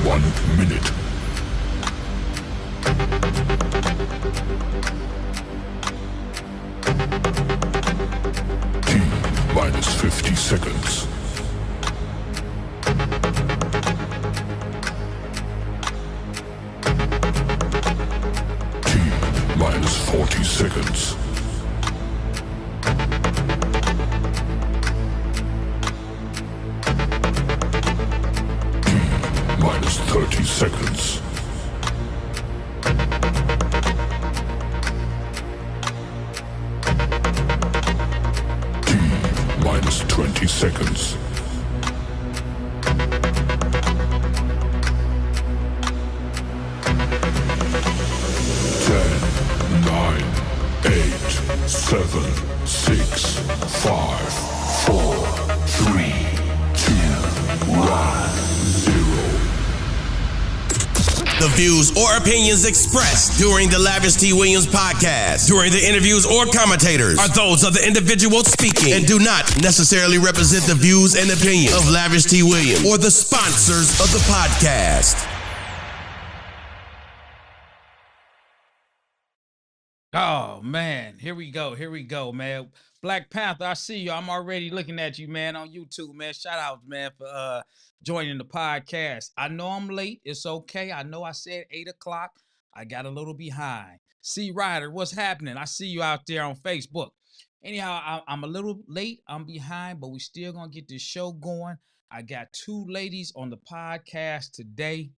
1 minute. T minus 50 seconds. T minus 40 seconds. Minus 30 seconds. T minus 20 seconds. Ten, nine, 8, 7, 6, 5, 4, 3, 2, 1. The views or opinions expressed during the Lavish T. Williams podcast, during the interviews or commentators, are those of the individual speaking and do not necessarily represent the views and opinions of Lavish T. Williams or the sponsors of the podcast. Oh, man. Here we go, man. Black Panther, I see you. I'm already looking at you, man, on YouTube, man. Shout out, man, for joining the podcast. I know I'm late. It's okay. I know I said 8 o'clock. I got a little behind. C. Ryder, what's happening? I see you out there on Facebook. Anyhow, I'm a little late. I'm behind, but we still going to get this show going. I got 2 ladies on the podcast today.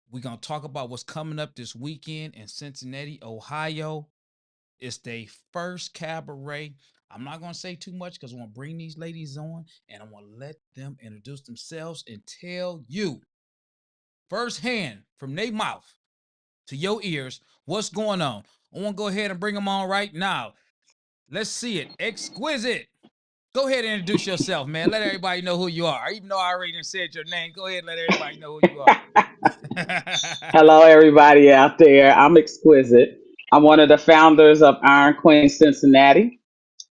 We're going to talk about what's coming up this weekend in Cincinnati, Ohio. It's their first cabaret. I'm not going to say too much because I want to bring these ladies on and I want to let them introduce themselves and tell you firsthand from their mouth to your ears what's going on. I want to go ahead and bring them on right now. Let's see it. Exquisite. Go ahead and introduce yourself, man. Let everybody know who you are. Even though I already said your name, go ahead and let everybody know who you are. Hello, everybody out there. I'm Exquisite. I'm one of the founders of Iron Queen Cincinnati,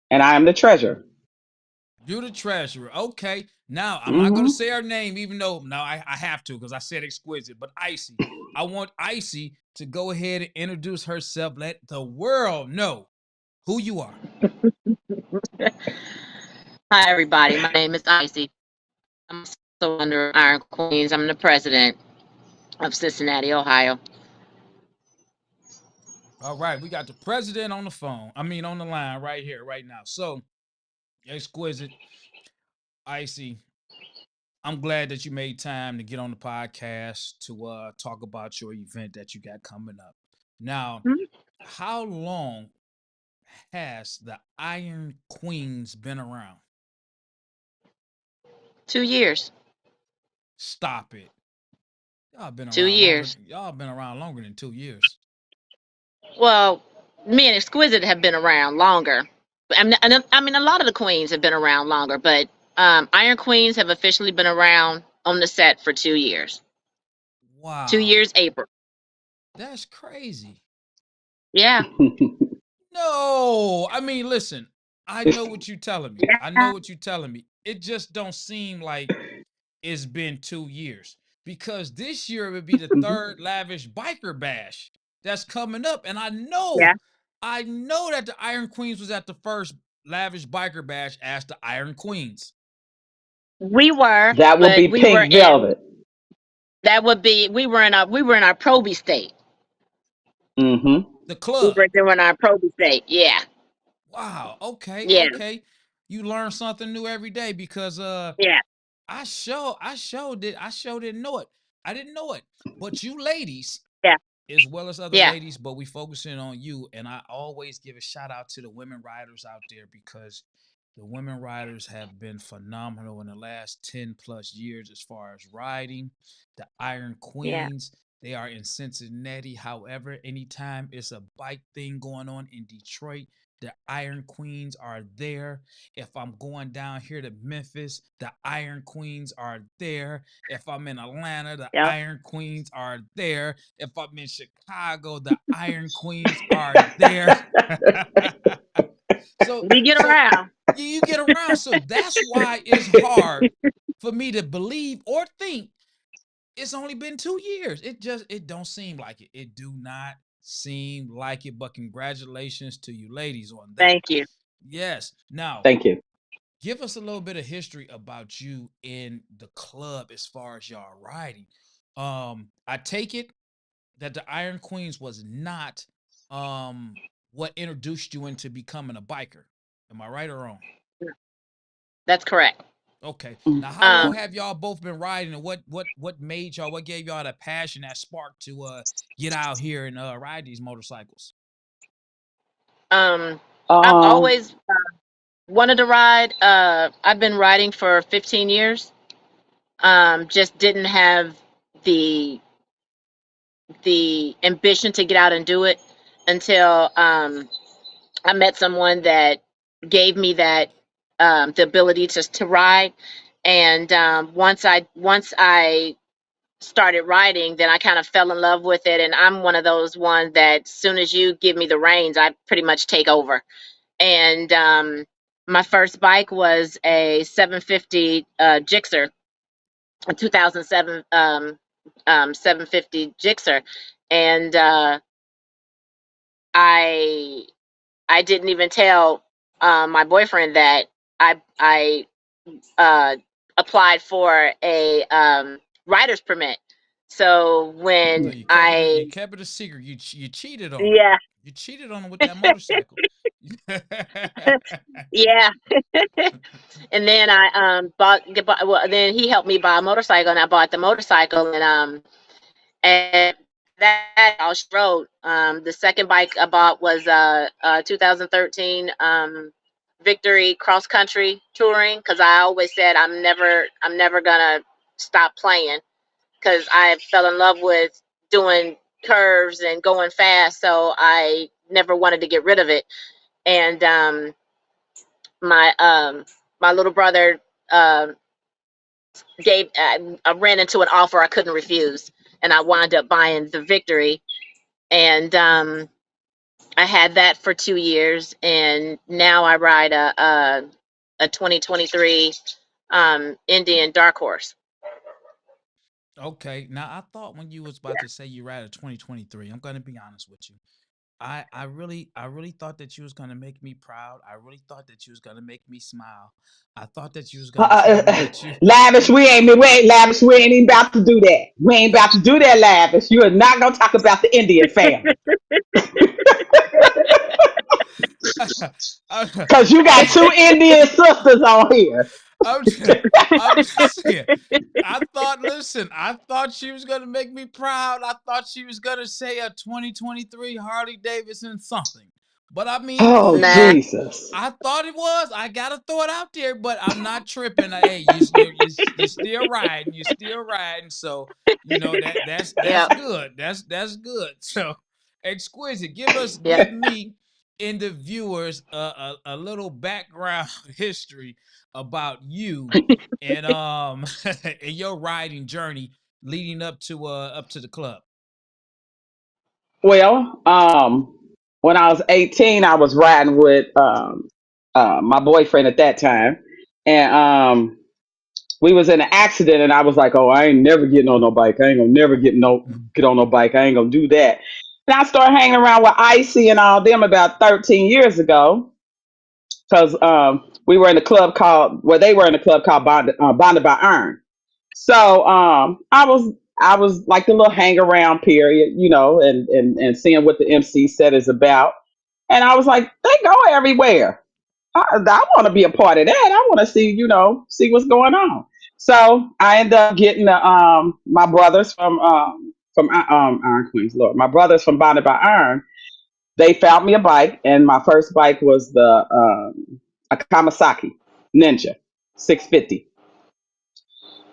and I am the treasurer. You the treasurer. Okay. Now, I'm not Mm-hmm. going to say her name, even though, no, I have to because I said Exquisite. But Icy, I want Icy to go ahead and introduce herself. Let the world know who you are. Hi, everybody. My name is Icy. I'm also under Iron Queens. I'm the president of Cincinnati, Ohio. All right. We got the president on the phone. On the line right here, right now. So, Exquisite, Icy, I'm glad that you made time to get on the podcast to talk about your event that you got coming up. Now, how long has the Iron Queens been around? 2 years. Stop it. Y'all been 2 around years. Y'all been around longer than 2 years. Well, me and Exquisite have been around longer. I mean, a lot of the queens have been around longer, but Iron Queens have officially been around on the set for 2 years. Wow. 2 years, April. That's crazy. Yeah. No, listen, I know what you're telling me. I know what you're telling me. It just don't seem like it's been 2 years because this year would be the third Lavish Biker Bash that's coming up. And I know that the Iron Queens was at the first Lavish Biker Bash as the Iron Queens. We were. That would be Pink Velvet. We were in our Proby state. Mm-hmm. The We club. were doing our Proby state. Yeah. Wow. Okay. Yeah. Okay. You learn something new every day because Yeah. I didn't know it. I didn't know it. But you ladies, Yeah. as well as other Yeah. ladies, but we focusing on you. And I always give a shout out to the women riders out there because the women riders have been phenomenal in the last 10 plus years as far as riding. The Iron Queens, they are in Cincinnati. However, anytime it's a bike thing going on in Detroit, the Iron Queens are there. If I'm going down here to Memphis, the Iron Queens are there. If I'm in Atlanta, the Yep. Iron Queens are there. If I'm in Chicago, the Iron Queens are there. So We get around. you get around. So that's why it's hard for me to believe or think it's only been 2 years. It don't seem like it. It do not seem like it. But congratulations to you ladies on that. Thank you. Yes. Now, Thank you. give us a little bit of history about you in the club as far as y'all riding. I take it that the Iron Queens was not what introduced you into becoming a biker. Am I right or wrong? That's correct. Okay. Mm. Now, how long Um, have y'all both been riding, and what made y'all? What gave y'all that passion, that spark to get out here and ride these motorcycles? I've Um, always wanted to ride. I've been riding for 15 years. Just didn't have the ambition to get out and do it until I met someone that gave me that the ability to ride. And once I started riding, then I kind of fell in love with it. And I'm one of those ones that as soon as you give me the reins, I pretty much take over. And my first bike was a 750 Gixxer, a 2007 750 Gixxer, and I I didn't even tell my boyfriend that I uh, applied for a rider's permit. So So when you I kept it a secret. You cheated on him. yeah You cheated on him with that motorcycle. yeah, and then I well, then he helped me buy a motorcycle, and I bought the motorcycle, and that I rode. The second bike I bought was 2013 Victory Cross Country Touring, because I always said I'm never gonna stop playing, because I fell in love with doing curves and going fast, so I never wanted to get rid of it. And my my little brother um gave I ran into an offer I couldn't refuse, and I wound up buying the Victory. And I had that for 2 years, and now I ride a 2023 Indian Dark Horse. Okay. Now, I thought when you was about to say you ride a 2023, I'm gonna be honest with you. I really thought that you was gonna make me proud. I really thought that you was gonna make me smile. I thought that you was Uh, gonna tell me that you Lavish, Lavish, we ain't even about to do that. We ain't about to do that, Lavish. You are not gonna talk about the Indian family I, because you got two Indian sisters on here. I'm just, I'm just saying. Listen, I thought she was gonna make me proud. I thought she was gonna say a 2023 Harley Davidson something. But I mean, Oh Nah. Jesus! I thought it was. I gotta throw it out there, but I'm not tripping. Hey, you still riding. You still riding. So that's Yep. good. That's good. So exquisite. Give Yep. me and the viewers a little background history about you and and your riding journey leading up to the club. Well, when I was 18, I was riding with my boyfriend at that time, and we was in an accident, and I was like, "Oh, I ain't never getting on no bike. I ain't gonna never get on no bike. I ain't gonna do that." And I started hanging around with Icy and all them about 13 years ago, because we were in a club called, well, they were in a club called Bonded by Iron. So I was like the little hang around period, and seeing what the MC set is about. And I was like, they go everywhere. I want to be a part of that. I want to see what's going on. So I ended up getting my brothers from Iron Queens, Lord. My brothers from Bonded by Iron. They found me a bike, and my first bike was the a Kawasaki Ninja 650,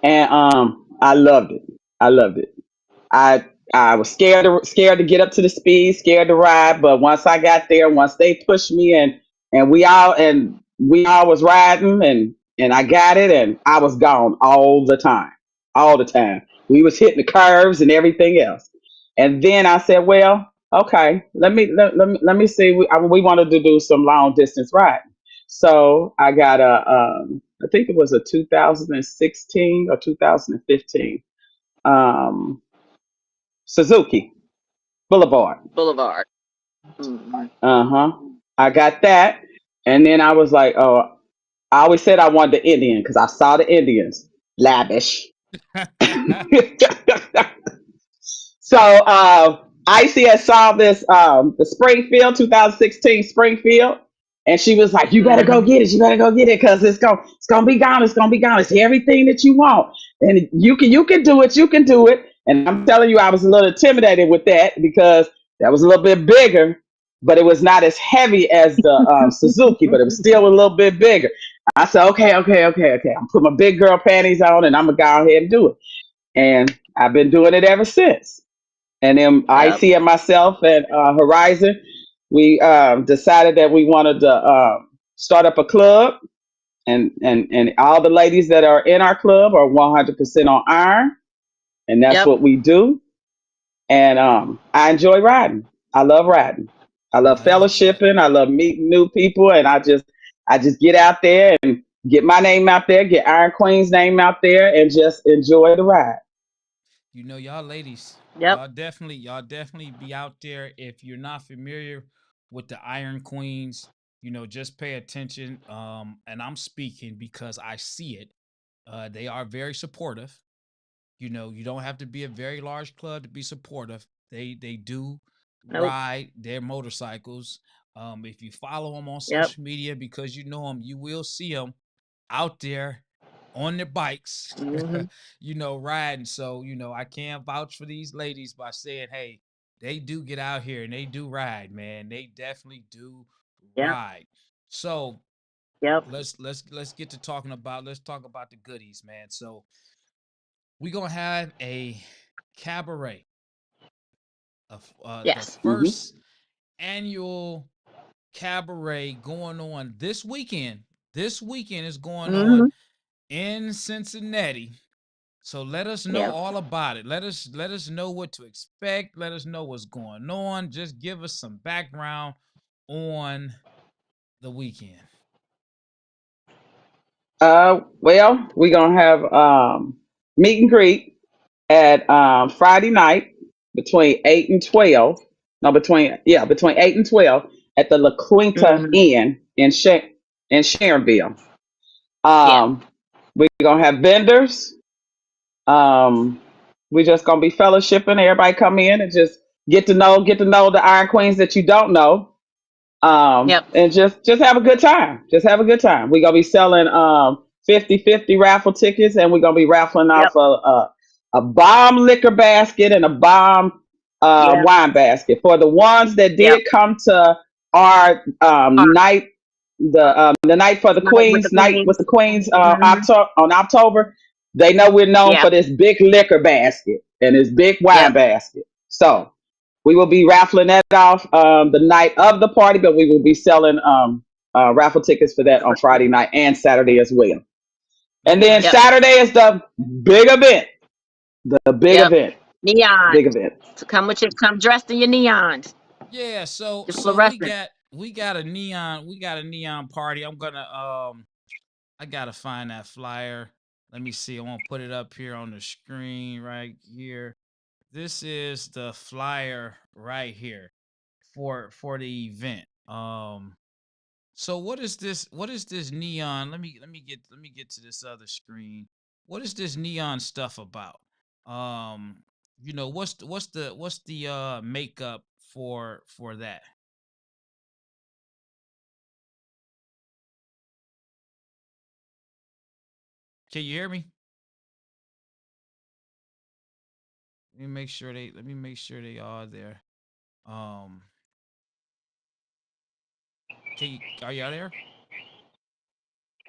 and I loved it. I loved it. I was scared to get up to the speed, scared to ride. But once I got there, once they pushed me and we all was riding and I got it and I was gone all the time, all the time. We was hitting the curves and everything else. And then I said, well, okay, let me see. We wanted to do some long distance riding, so I got I think it was a 2016 or 2015 um, Suzuki Boulevard. Boulevard. Hmm. Uh-huh. I got that. And then I was like, oh, I always said I wanted the Indian because I saw the Indians. Lavish. So Icy had saw this the Springfield 2016 Springfield, and she was like, "You better go Hmm. get it. You better go get it because it's gonna be gone. It's gonna be gone. It's everything that you want, and you can do it. You can do it." And I'm telling you, I was a little intimidated with that because that was a little bit bigger, but it was not as heavy as the Suzuki, but it was still a little bit bigger. I said, "Okay, okay, okay, okay. I'm put my big girl panties on, and I'm gonna go ahead and do it." And I've been doing it ever since. And then Yep. IC and myself and Horizon, we decided that we wanted to start up a club, and all the ladies that are in our club are 100% on iron, and that's Yep. what we do. And I enjoy riding. I love riding. I love That's good. fellowshipping. I love meeting new people, and I just get out there and get my name out there, get Iron Queen's name out there, and just enjoy the ride. Y'all ladies, Yep. y'all definitely be out there. If you're not familiar with the Iron Queens, just pay attention. And I'm speaking because I see it. They are very supportive. You don't have to be a very large club to be supportive. They do Nope. ride their motorcycles. If you follow them on Yep. social media because you know them, you will see them out there on their bikes, Hmm. riding. So, I can't vouch for these ladies by saying, hey, they do get out here and they do ride, man. They definitely do Yep. ride. So Yep. let's get to let's talk about the goodies, man. So we're gonna have a cabaret of the Yes. Hmm. first annual cabaret going on this weekend. This weekend is going on Hmm. in Cincinnati. So let us know Yep. all about it. Let us know what to expect. Let us know what's going on. Just give us some background on the weekend. Well, we're gonna have meet and greet at Friday night between 8 and 12. No, between 8 and 12 at the La Quinta Hmm. Inn in Sharonville. Yeah. We're gonna have vendors. Um, we're just gonna be fellowshipping. Everybody come in and just get to know the Iron Queens that you don't know, Yep. and just have a good time. Just have a good time. We're gonna be selling 50/50 raffle tickets, and we're gonna be raffling Yep. off a bomb liquor basket and a bomb Yep. wine basket for the ones that Yep. did come to our All night, the night for the right. With the Queens, night with queens. the Queens Hmm. On October. They know we're known Yeah. for this big liquor basket and this big wine Yep. basket. So we will be raffling that off the night of the party, but we will be selling raffle tickets for that on Friday night and Saturday as well. And then Okay. Yep. Saturday is the big event. The big Yep. event. Neon. Big event. So come dressed in your neons, Yeah, so your so we fluorescent. got we got a neon party. I'm gonna I gotta find that flyer. Let me see. I want to put it up here on the screen right here. This is the flyer right here for the event. So what is this? What is this neon? Let me get to this other screen. What is this neon stuff about? Um, what's the makeup for that? Can you hear me? Let me make sure they are there. Um, are y'all there?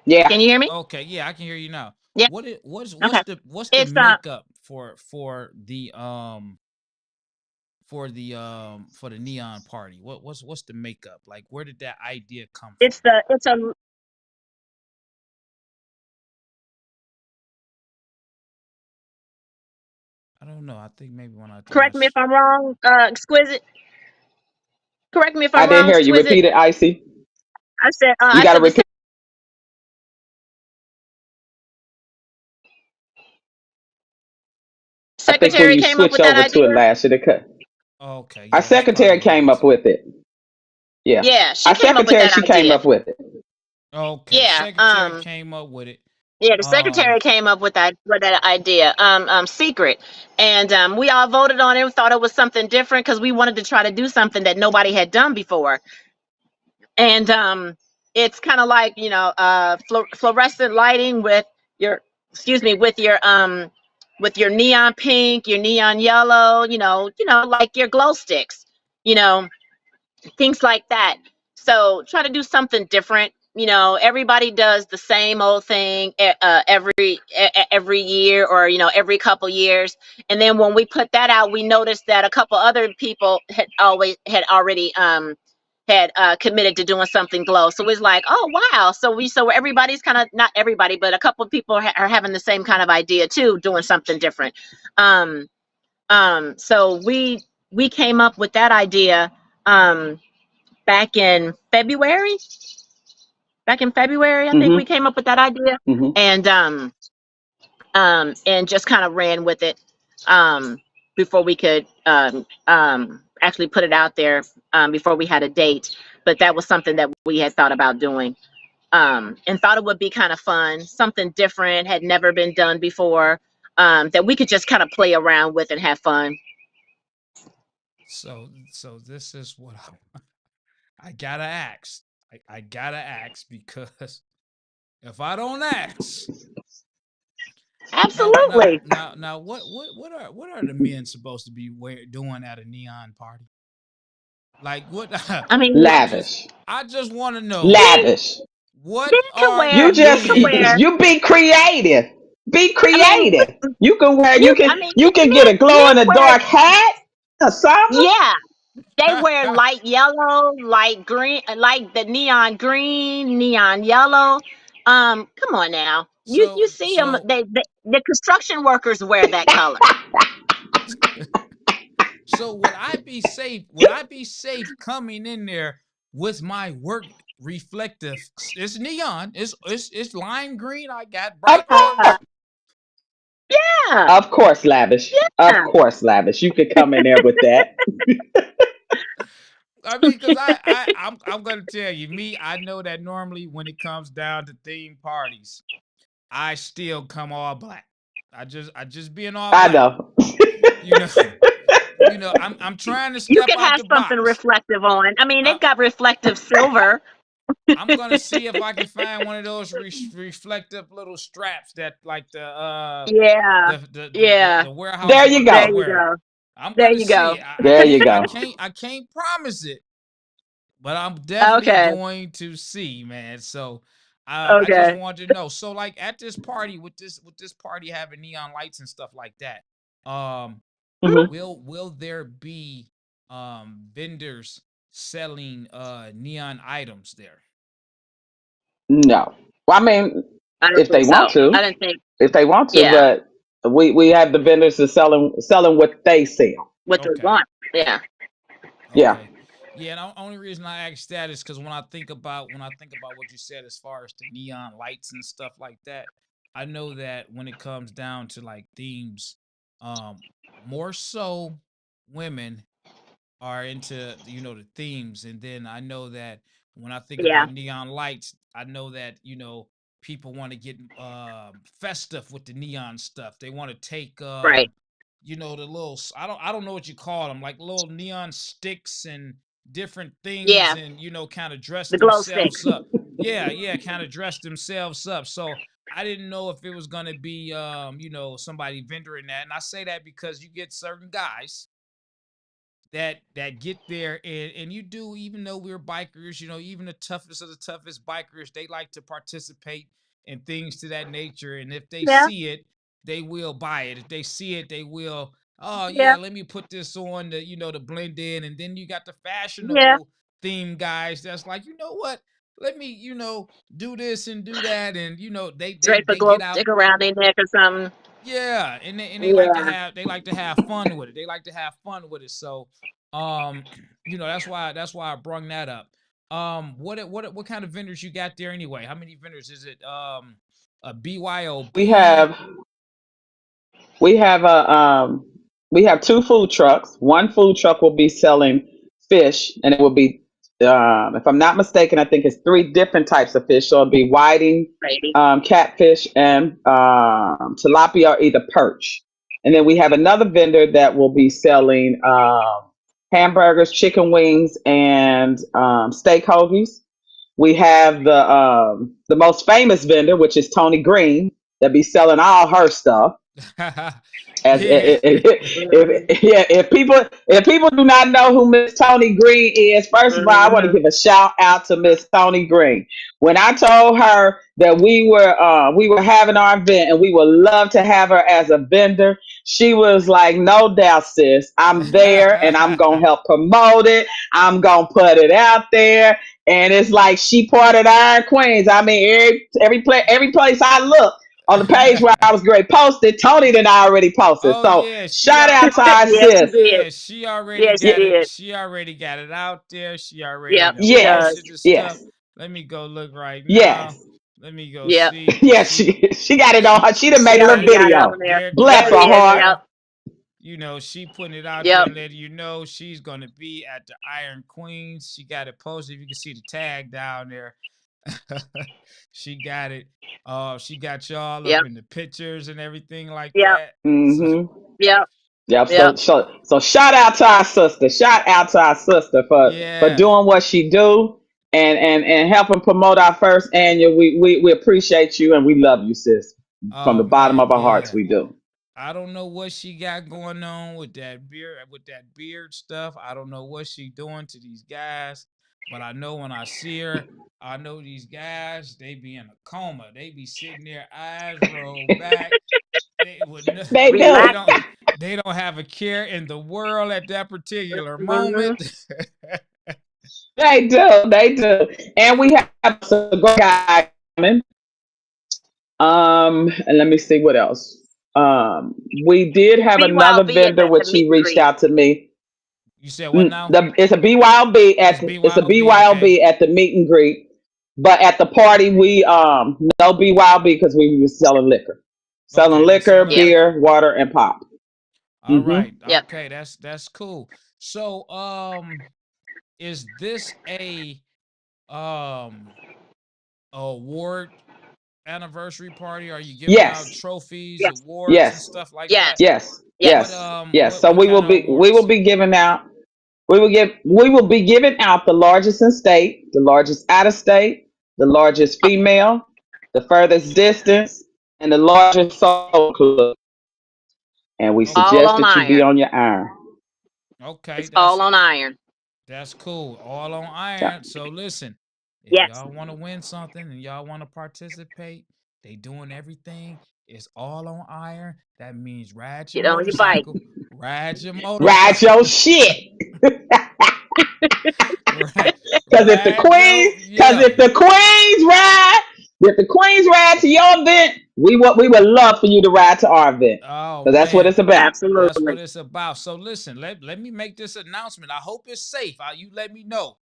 Yeah. Can you hear me? Okay, yeah, I can hear you now. Yeah. What's Okay. the It's makeup for the neon party? What's the makeup? Like where did that idea come from? it's a. I don't know. I think maybe when I turn my Correct me if I'm wrong. Exquisite. Correct me if I I'm didn't wrong. hear you. Exquisite. Repeat it, Icy. I said. You I got to said the repeat. I think when secretary you came up switch with that over to it idea? last year, Okay, our yeah, that's secretary probably what it came up is. with it. Yeah, Yeah, she our came up with secretary, that she came idea. up with it. Okay, Yeah. secretary came up with it. Yeah, the secretary came up with that idea, secret, and we all voted on it. We thought it was something different because we wanted to try to do something that nobody had done before, and it's kind of like fluorescent lighting with your, excuse me, with your neon pink, your neon yellow, like your glow sticks, you know, things like that. So try to do something different. Everybody does the same old thing every year, or every couple years. And then when we put that out, we noticed that a couple other people had already had committed to doing something glow. So it's like, oh wow. So everybody's kind of, not everybody, but a couple of people are having the same kind of idea too, doing something different. So we came up with that idea back in February. Back in February, I think we Mm-hmm. came up with that idea, Mm-hmm. and just kind of ran with it before we could actually put it out there, before we had a date. But that was something that we had thought about doing, and thought it would be kind of fun, something different, had never been done before, that we could just kind of play around with and have fun. So this is what I gotta ask. I gotta ask because if I don't ask, Absolutely. what are the men supposed to be doing at a neon party? Like what? I mean, Lavish, I just want to know men, lavish. what men can are wear, the You men just can wear. men? you be creative. Be I mean, creative. You can wear. I mean, You can get a glow men in the wear. dark hat or something. Yeah, they wear light yellow, light green, like the neon green, neon yellow. Come on now. so You see them? so The construction workers wear that color. so would I be safe? Would I be safe coming in there with my work reflective? It's neon. It's lime green. I got Of bright colors. Yeah, Of course, lavish. Of yeah. course, lavish. You could come in there with that. I mean, because I'm gonna tell you, me, I know that normally when it comes down to theme parties, I still come all black. I just being all I black. know. You know, I'm trying to You step can out have the something box. reflective on. I mean, I, they've got reflective silver. I'm gonna see if I can find one of those reflective little straps that like Yeah, yeah. the warehouse There you workers There go. you wear. go. I'm There gonna you see. go. There you go. I can't promise it, but I'm definitely Okay. going to see, man. So I just Okay. wanted to know. So like at this party with this party having neon lights and stuff like that, Hmm. will there be vendors selling neon items there? No. Well, I mean, I don't if think they want so. I to, don't think. if they want to, Yeah. but we have the vendors that selling what they sell. What they Okay. want. Yeah. Yeah. Okay. Yeah, and the only reason I asked that is because when I think about what you said as far as the neon lights and stuff like that, I know that when it comes down to like themes, um, more so women are into the themes, and then I know that when I think Yeah. about neon lights, I know that people want to get festive with the neon stuff. They want to take Right. the little I don't know what you call them, like little neon sticks and different things, Yeah. and kind of dress The glow sticks. themselves up. Yeah, kind of dress themselves up. So I didn't know if it was gonna be somebody vendoring that, and I say that because you get certain guys that get there, and you do, even though we're bikers, even the toughest of the toughest bikers, they like to participate in things to that nature, and if they Yeah. see it, they will buy it. If they see it, they will, oh Yeah. yeah, let me put this on to blend in. And then you got the Yeah. fashionable theme guys that's like, you know what, let me do this and do that, and Drape a they glow get out. stick around their neck or something. Yeah, and they like to Yeah. have fun with it. They like to have fun with it. So, um, that's why I brung that up. What kind of vendors you got there anyway? How many vendors is it? A We BYOB? have We have we have two food trucks. One food truck will be selling fish, and it will be, if I'm not mistaken, I think it's three different types of fish. So it'll be whiting, Maybe. catfish, and tilapia or either perch. And then we have another vendor that will be selling hamburgers, chicken wings, and steak hoagies. We have the most famous vendor, which is Tony Green, that be selling all her stuff. As Yeah. yeah, if people do not know who Miss Tony Green is, first of all, I want to Mm-hmm. give a shout out to Miss Tony Green. When I told her that we were having our event and we would love to have her as a vendor, she was like, "No doubt, sis, I'm there and I'm gonna help promote it. I'm gonna put it out there." And it's like she part of the Iron Queens. I mean, every place I look on the page where I was great posted, Tony then I already posted. Oh So yeah, shout out to our Yes, she sis. did. yeah, she already Yes, she got it. did. She already got it out there. She already Yep, done she does. Yes, posted the stuff. yes, Let me go look right now. yes. Let me go Yep, see. Yeah, She she got it on her. She done she made a yep, little she got it already video. on there. there She Bless doing her it did. heart. Yep, there. You know, she putting it out yep, there, letting you know she's gonna be at the Iron Queens. She got it posted. You can see the tag down there. She got it. She got y'all yep, up in the pictures and everything like yep, that. So Mm-hmm. yep, Yep. yep. So shout out to our sister. Shout out to our sister for yeah. doing what she do and helping promote our first annual. We appreciate you and we love you, sis. From the Oh bottom man, of our hearts, yeah. we do. I don't know what she got going on with that beard stuff. I don't know what she doing to these guys, but I know when I see her, I know these guys, they be in a coma. They be sitting there, eyes rolled back. They would no, They they do. don't Relaxing. they don't have a care in the world at that particular Mm-hmm. moment. They do. They do. And we have a cigar guy coming. And let me see what else. We did have another BYOB vendor at the which meet he and reached greet. out to me. You said what now? It's a BYOB It's it's a BYOB, okay. BYOB at the meet and greet, but at the party we no BYOB because we were selling Okay, we liquor, selling Yep, liquor. beer, water, and pop. All Hmm. right. yep. Okay, that's cool. So, is this a um award anniversary party? Are you giving out Yes, trophies, Yes, awards, and yes, stuff like that? yes, yes, What yes. yes, yes. So what kind of we will awards? be giving out. We will be giving out the largest in state, the largest out of state, the largest female, the furthest distance, and the largest soul club. And we Okay. All suggest on that you be iron. on your iron. Okay, It's all on iron. that's cool. All on Yeah. iron. So listen, if Yes. y'all want to win something and y'all want to participate, they doing everything. It's all on iron. That means ride your Get on your bike. motorcycle. Ride your Ride motorcycle. your shit. Right. Cause if the Ride queens, yo, cause yeah. if the queens ride to your event, we would love for you to ride to our event. Oh Cause that's what it's man, about. that's Absolutely. what it's about. So listen, let me make this announcement. I hope it's safe. You let me know.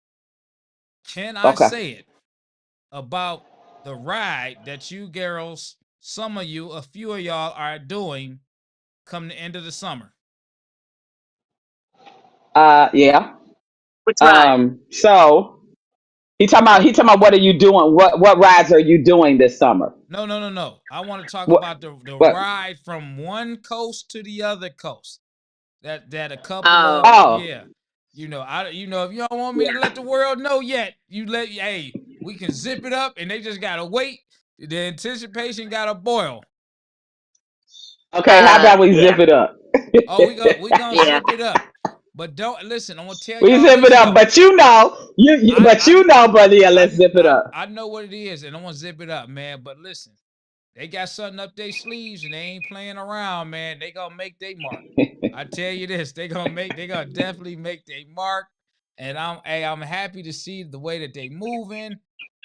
Can I Okay. say it about the ride that you girls, some of you, a few of y'all are doing come the end of the summer? Yeah. Which ride? So he talking about what are you doing? What rides are you doing this summer? No. I want to talk What about the what ride from one coast to the other coast. That a couple Oh, of, oh, yeah. If you don't want me yeah. to let the world know yet, hey, we can zip it up and they just gotta wait. The anticipation gotta boil. okay, how about we Yeah, zip it up? Oh, we gonna yeah. zip it up. But don't listen, I'm gonna tell We y'all zip it this up, though. but I but I you know, brother, yeah, let's zip it up. I know what it is, and I'm gonna zip it up, man. But listen, they got something up their sleeves and they ain't playing around, man. They gonna make their mark. I tell you this, they gonna definitely make their mark. And I'm happy to see the way that they moving.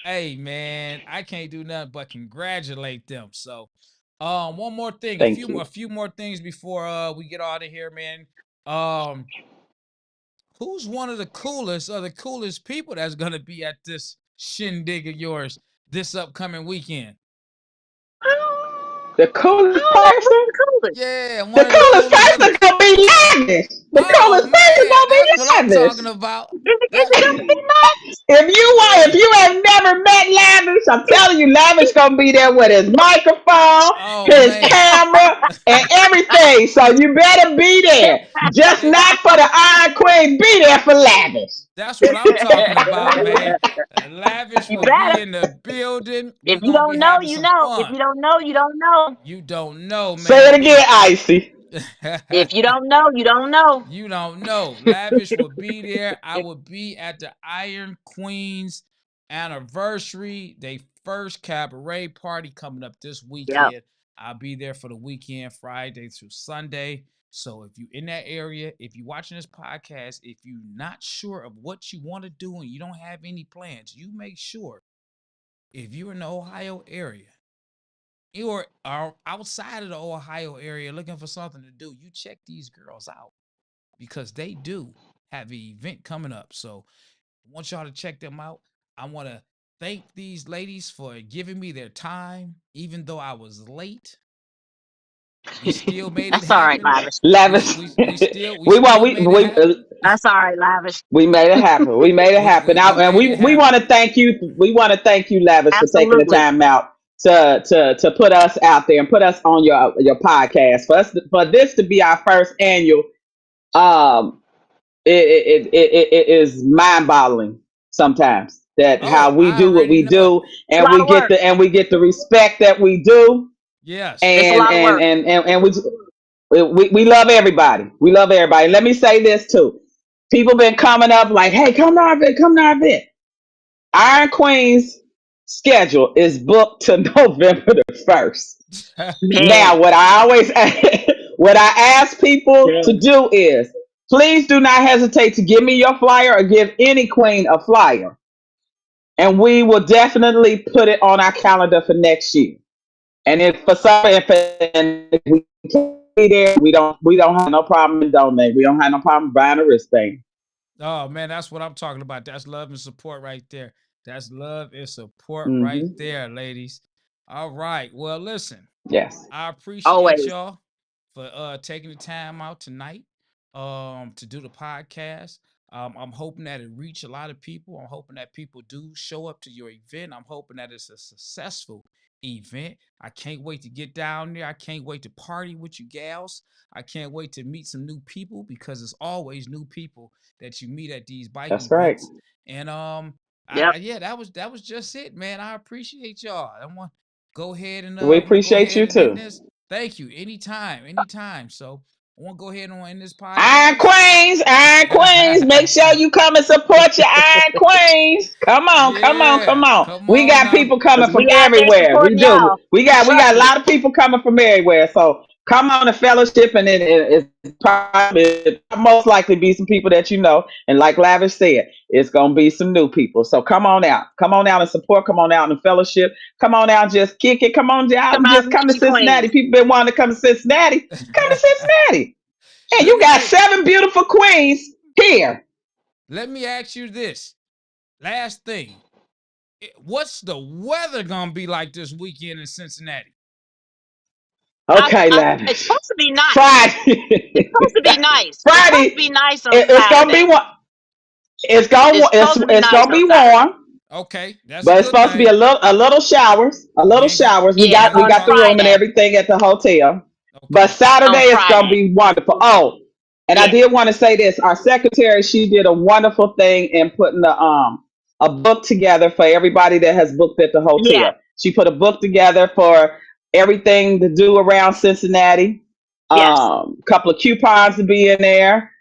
Hey man, I can't do nothing but congratulate them. So one more thing, Thank a you. few more things before we get out of here, man. Um, who's one of the coolest people that's gonna be at this shindig of yours this upcoming weekend? The coolest Oh, person. who's the coolest? Yeah, The one of the coolest coolest. person gonna be Lavish. The Oh coolest person man, gonna be that's what I'm Lavish. talking about. Is That it gonna be nice? If you have never met Lavish, I'm telling you, Lavish gonna be there with his microphone, oh his man. camera, and everything. So you better be there. Just It, not for the Iron Queen. Be there for Lavish. that's what I'm talking about, man. Lavish You will be better. in the building. If We you gonna be don't know, having you some know. If fun. you don't know, you don't know. You don't know, Say man. it again, Icy. If you don't know, you don't know. You don't know. Lavish will be there. I will be at the Iron Queens anniversary. They first cabaret party coming up this Yep. weekend. I'll be there for the weekend, Friday through Sunday. So if you're in that area, if you're watching this podcast, if you're not sure of what you want to do and you don't have any plans, you make sure if you're in the Ohio area or are outside of the Ohio area looking for something to do, you check these girls out because they do have an event coming up. So I want y'all to check them out. I want to thank these ladies for giving me their time, even though I was late. We still made it That's all right, happen. Lavish. Lavish. We still made it we happen. That's all right, Lavish. we made it happen. We made it happen. We And made it we want happen. to thank you. We want to thank you, Lavish, for taking the Absolutely. time out to put us out there and put us on your podcast. For this to be our first annual, um, it is mind boggling sometimes that how Oh, we I do what already we know it. do It's a and lot of work. we get the respect that we do Yes. It's a lot of work. and we love everybody. We love everybody. Let me say this too. People been coming up like, hey, come to our event, come to our event. Iron Queen's schedule is booked to November the 1st. Man. Now, what I always what I ask people to Man. do is please do not hesitate to give me your flyer or give any queen a flyer. And we will definitely put it on our calendar for next year. And if we can't be there, we don't have no problem in donate. We don't have no problem buying a wristband. Oh man, that's what I'm talking about. That's love and support right there. That's love and support right Hmm. there, ladies. All right. Well, listen. Yes. I appreciate Always. y'all for taking the time out tonight to do the podcast. I'm hoping that it reach a lot of people. I'm hoping that people do show up to your event. I'm hoping that it's a successful event. I can't wait to get down there. I can't wait to party with you gals. I can't wait to meet some new people because it's always new people that you meet at these bike That's right. events. And Yep. yeah, that was just it, man. I appreciate y'all. I want go ahead and We I want to go appreciate ahead you and end too. this. Thank you. Anytime, anytime. So I want to go ahead and end this Iron podcast. Queens, Iron Queens. Make sure you come and support your Iron Queens. Come on, come on, come Yeah, on. come We on got now. people coming Because from we out there everywhere. We supporting do. y'all. We Trust got a me. lot of people coming from everywhere. So come on to fellowship, and it's probably most likely be some people that you know. And like Lavish said, it's gonna be some new people. So come on out. Come on out and support. Come on out and fellowship. Come on out, and just kick it. Come on out Come and out and just come meet to your Cincinnati. queens. People been wanting to come to Cincinnati. Come to Cincinnati. Hey, let you me got hey, 7 beautiful queens here. let me ask you this. Last thing. What's the weather gonna be like this weekend in Cincinnati? Okay, It's Lavish. supposed to be nice. It's Friday. supposed to be nice. It's supposed to Friday. be nice on It's gonna be Saturday. warm. It's supposed to be It's nice gonna on be Saturday. warm, Okay, that's a but it's good supposed to be thing. a little showers. A We little ain't gonna showers. we Yeah, ain't We gonna on got the talk room and Friday. everything at the hotel. But okay. Saturday On it's gonna Friday. be wonderful. Oh, and I Yeah. did want to say this. Our secretary, she did a wonderful thing in putting the a book together for everybody that has booked at the Yeah. hotel. She put a book together for everything to do around Cincinnati. Yes. Couple of coupons to be in there.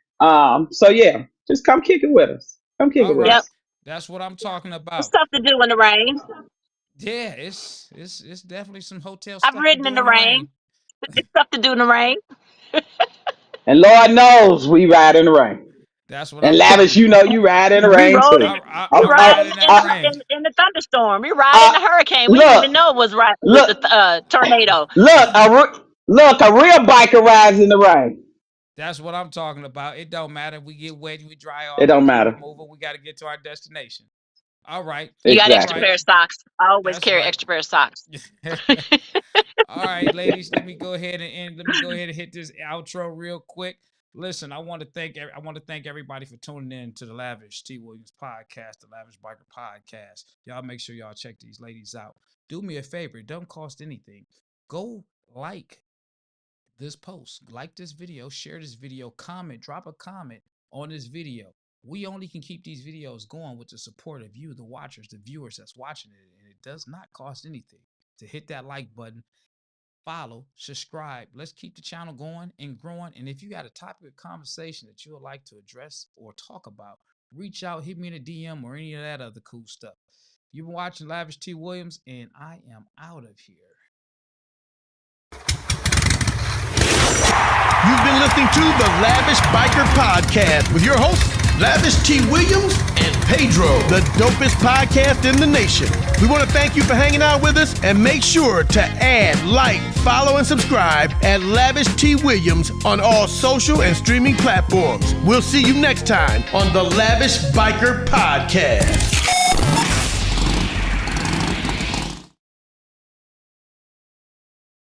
So yeah, just come kick it with us. Come kick All it with Yep. right. us. That's what I'm talking It's about. stuff to do in the rain. Yeah, it's definitely some hotel I've stuff to ridden in do the in the rain. rain. It's stuff to do in the rain. And Lord knows we ride in the rain. That's what And I'm Lavish, talking you about. know you ride in the We rain rode too. in. We I Oh, ride ride oh, in in that the rain. in the thunderstorm. We ride in uh, the hurricane. We didn't even look, know it was right with the look, tornado. look, look, a real biker rides in the rain. That's what I'm talking about. It don't matter. We get wet, we dry It off, we don't keep it matter. moving. We got to get to our destination. All right. You got All extra Exactly. right. pair of socks. I always That's carry right. extra pair of socks. All right. ladies, let me go ahead and hit this outro real quick. Listen, I want to thank everybody for tuning in to the Lavish T. Williams podcast, the Lavish Biker podcast. Y'all make sure y'all check these ladies out. Do me a favor, it don't cost anything. Go like this post, like this video, share this video, comment, drop a comment on this video. We only can keep these videos going with the support of you, the watchers, the viewers that's watching it, and it does not cost anything to hit that like button. Follow, subscribe. Let's keep the channel going and growing. And if you got a topic of conversation that you would like to address or talk about, reach out, hit me in a DM or any of that other cool stuff. You've been watching Lavish T. Williams, and I am out of here. You've been listening to the Lavish Biker Podcast with your hosts, Lavish T. Williams and Pedro, the dopest podcast in the nation. We want to thank you for hanging out with us, and make sure to add, like, follow, and subscribe at Lavish T. Williams on all social and streaming platforms. We'll see you next time on the Lavish Biker Podcast.